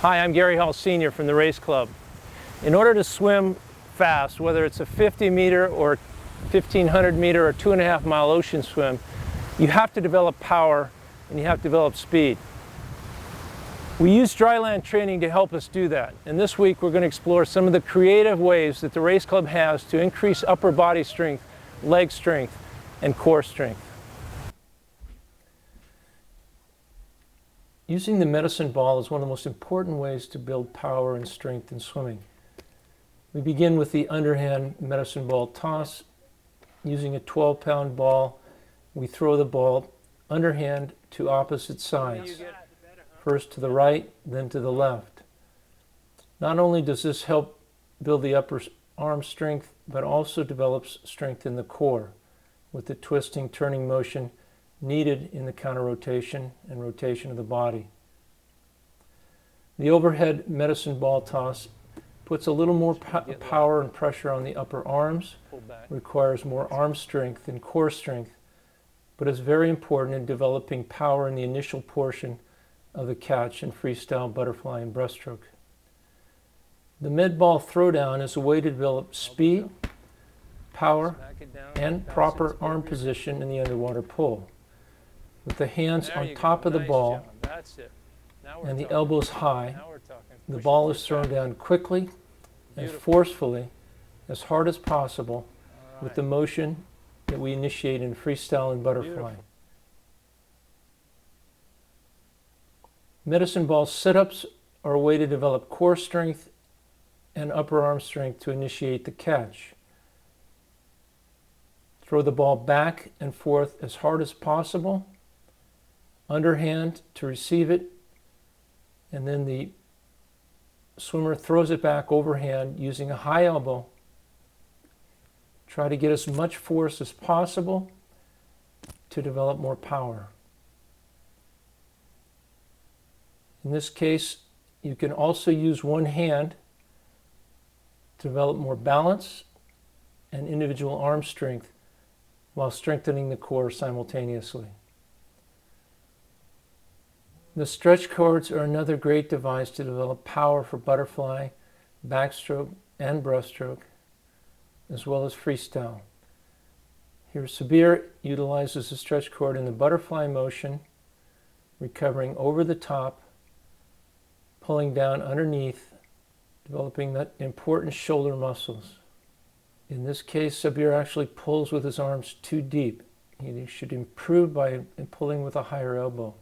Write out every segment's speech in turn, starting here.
Hi, I'm Gary Hall Sr. from the Race Club. In order to swim fast, whether it's a 50-meter or 1,500-meter or 2.5-mile ocean swim, you have to develop power and you have to develop speed. We use Dryland training to help us do that. And this week we're going to explore some of the creative ways that the Race Club has to increase upper body strength, leg strength, and core strength. Using the medicine ball is one of the most important ways to build power and strength in swimming. We begin with the underhand medicine ball toss. Using a 12-pound ball, we throw the ball underhand to opposite sides. First to the right, then to the left. Not only does this help build the upper arm strength, but also develops strength in the core with the twisting, turning motion needed in the counter rotation and rotation of the body. The overhead medicine ball toss puts a little more power and pressure on the upper arms, requires more arm strength and core strength, but is very important in developing power in the initial portion of the catch and freestyle, butterfly, and breaststroke. The med ball throwdown is a way to develop speed, power, and proper arm position in the underwater pull. With the hands on top of the ball and the elbows high, the ball is thrown down quickly and forcefully, as hard as possible, with the motion that we initiate in freestyle and butterfly. Medicine ball sit-ups are a way to develop core strength and upper arm strength to initiate the catch. Throw the ball back and forth as hard as possible, underhand to receive it, and then the swimmer throws it back overhand using a high elbow. Try to get as much force as possible to develop more power. In this case, you can also use one hand to develop more balance and individual arm strength while strengthening the core simultaneously. The stretch cords are another great device to develop power for butterfly, backstroke, and breaststroke, as well as freestyle. Here, Sabir utilizes the stretch cord in the butterfly motion, recovering over the top, pulling down underneath, developing that important shoulder muscles. In this case, Sabir actually pulls with his arms too deep. He should improve by pulling with a higher elbow.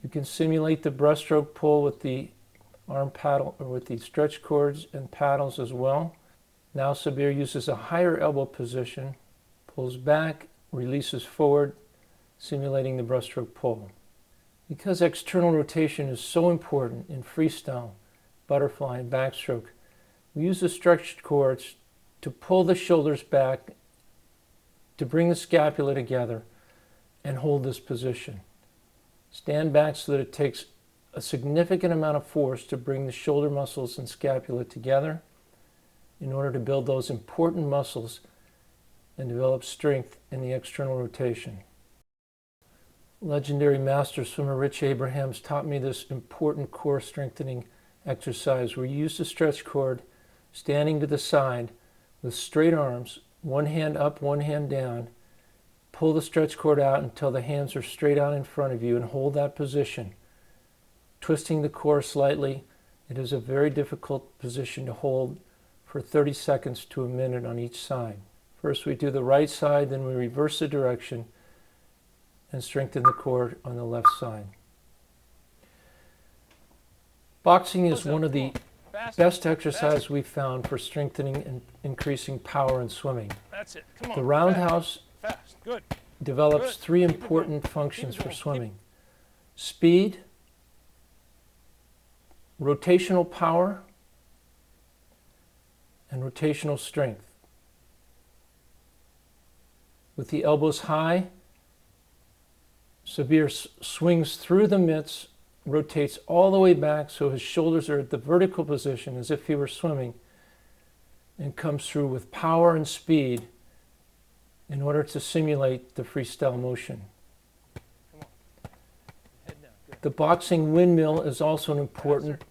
You can simulate the breaststroke pull with the arm paddle or with the stretch cords and paddles as well. Now Sabir uses a higher elbow position, pulls back, releases forward, simulating the breaststroke pull. Because external rotation is so important in freestyle, butterfly, and backstroke, we use the stretched cords to pull the shoulders back, to bring the scapula together, and hold this position. Stand back so that it takes a significant amount of force to bring the shoulder muscles and scapula together in order to build those important muscles and develop strength in the external rotation. Legendary master swimmer Rich Abrahams taught me this important core strengthening exercise where you use the stretch cord standing to the side with straight arms, one hand up, one hand down. Pull the stretch cord out until the hands are straight out in front of you and hold that position. Twisting the core slightly, it is a very difficult position to hold for 30 seconds to a minute on each side. First we do the right side, then we reverse the direction and strengthen the core on the left side. Boxing is one of the best exercises we've found for strengthening and increasing power in swimming. That's it. Come on. The Roundhouse Fast. Good. develops three important functions for swimming: speed, rotational power, and rotational strength. With the elbows high, Sabir swings through the mitts, rotates all the way back so his shoulders are at the vertical position as if he were swimming, and comes through with power and speed in order to simulate the freestyle motion. The boxing windmill is also an important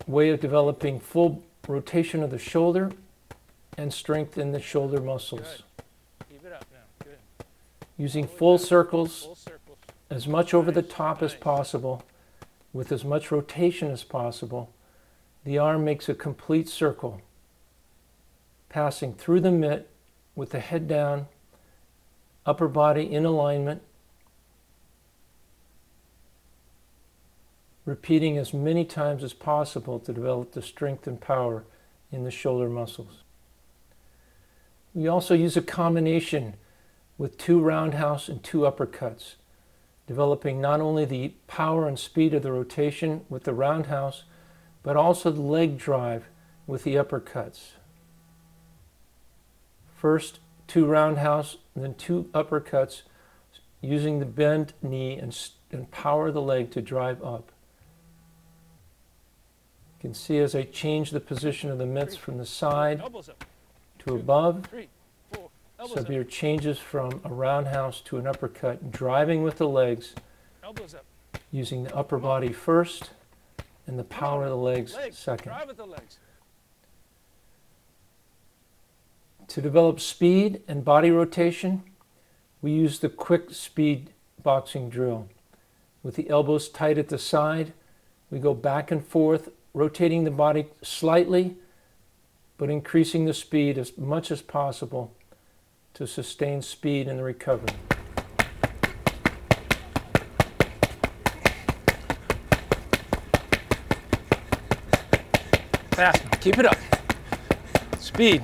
way of developing full rotation of the shoulder and strength in the shoulder muscles. Good. Keep it up now. Good. Using full circles, Full circles. as much over the Nice, top as nice. possible, with as much rotation as possible, the arm makes a complete circle, passing through the mitt with the head down, upper body in alignment, repeating as many times as possible to develop the strength and power in the shoulder muscles. We also use a combination with 2 roundhouse and 2 uppercuts, developing not only the power and speed of the rotation with the roundhouse, but also the leg drive with the uppercuts. First 2 roundhouse, then 2 uppercuts, using the bent knee and power the leg to drive up. You can see as I change the position of the mitts from the side Elbows up. to above, 3, 4. Elbows up. Sabir changes from a roundhouse to an uppercut, driving with the legs, Elbows up. using the upper body first and the power of the legs Legs. second. Drive with the legs. To develop speed and body rotation, we use the quick speed boxing drill. With the elbows tight at the side, we go back and forth, rotating the body slightly, but increasing the speed as much as possible to sustain speed in the recovery. Fast. Keep it up. Speed.